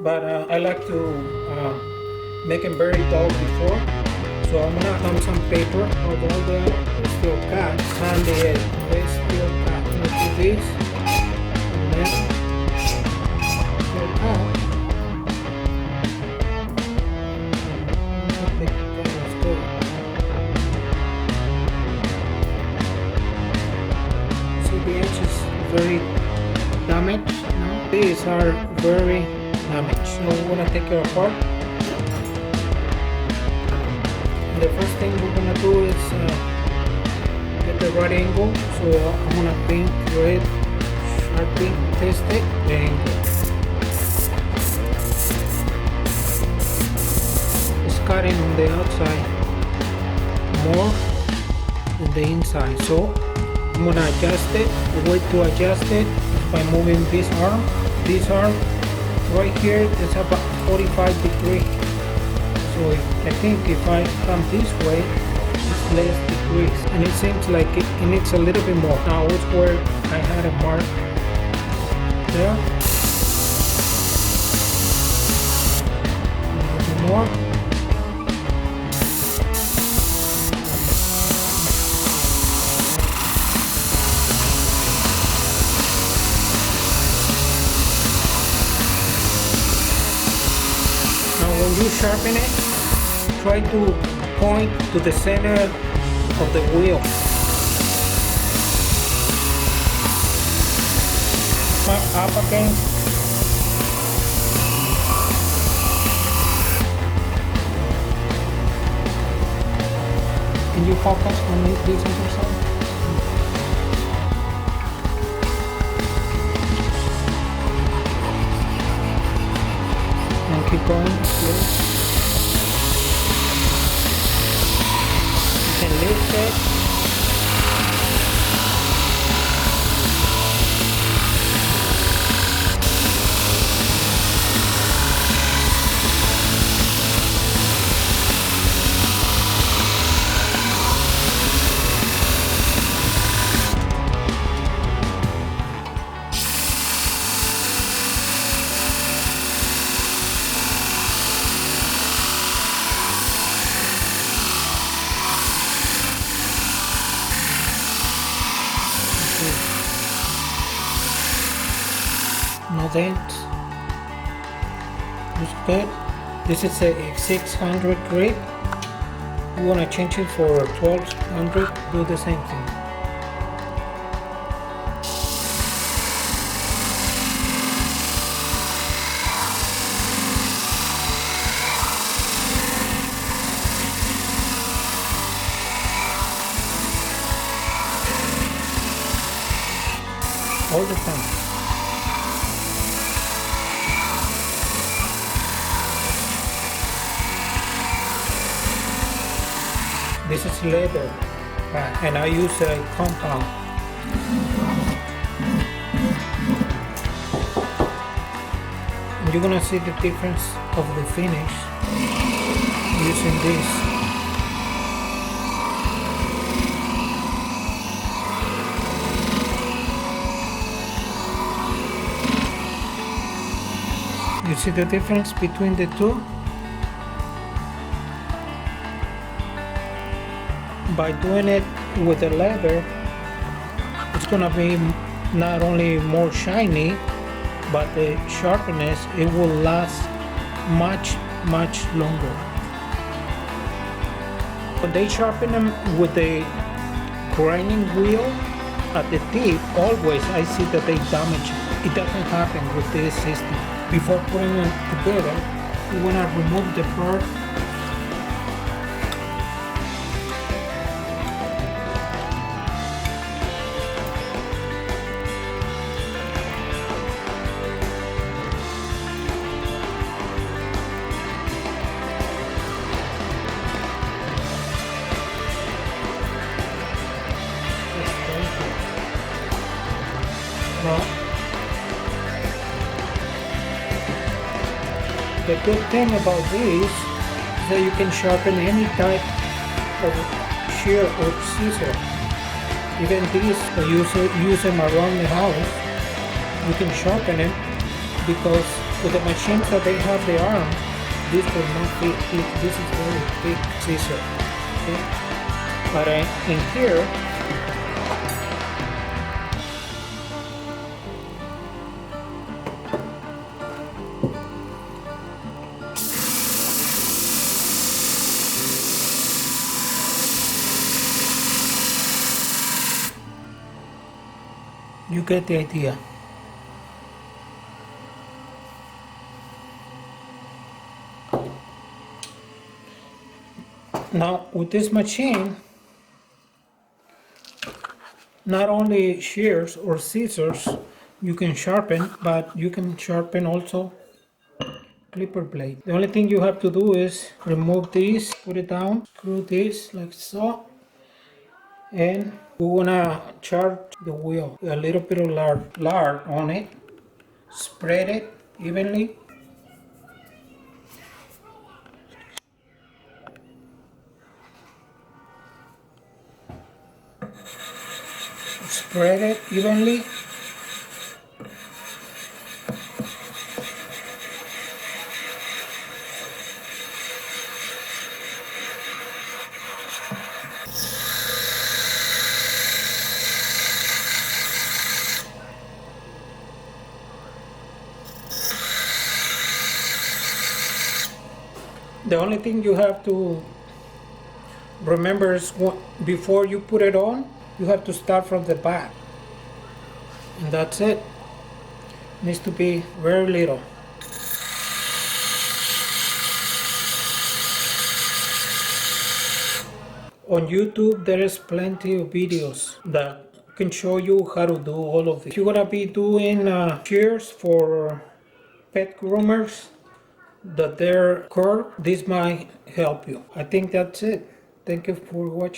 but I like to make them very dull before. So I'm gonna have some paper of all the steel cut and the steel cut. I'm gonna do this and then steel cut. See, the edge is very damaged now. These are very damaged, so we're gonna take it apart. And the first thing we're gonna do is get the right angle. So I'm gonna paint red, sharpie, test it, the angle. It's cutting on the outside more than the inside, so I'm gonna adjust it. The way to adjust it is by moving this arm. This arm right here is about 45 degrees. So I think if I come this way, it's less degrees, and it seems like it needs a little bit more. Now it's where I had a mark there. A little bit more. When you sharpen it, try to point to the center of the wheel. Up again. Can you focus on this other side? And keep going slow. You can lift it. No dents. Looks good. This is a 600 grit. You want to change it for 1200. Do the same thing. All the time. This is leather, and I use a compound. And you're gonna see the difference of the finish using this. You see the difference between the two? By doing it with the leather, it's gonna be not only more shiny, but the sharpness, it will last much longer. When they sharpen them with the grinding wheel at the tip, always I see that they damage it. It doesn't happen with this system. Before putting them together, you wanna remove the part. The good thing about this is that you can sharpen any type of shear or scissor. Even these, use them around the house. You can sharpen them because to the machines that they have the arm, this will not fit. This is very big scissor. Okay? But in here, you get the idea. Now with this machine, not only shears or scissors you can sharpen, but you can sharpen also clipper blade. The only thing you have to do is remove this, put it down, screw this like so, and we wanna charge the wheel. A little bit of lard on it, spread it evenly. Spread it evenly. The only thing you have to remember is before you put it on, you have to start from the back. And that's it. Needs to be very little. On YouTube there is plenty of videos that can show you how to do all of it. If you're gonna be doing shears for pet groomers that they're curved, this might help you. I think that's it. Thank you for watching.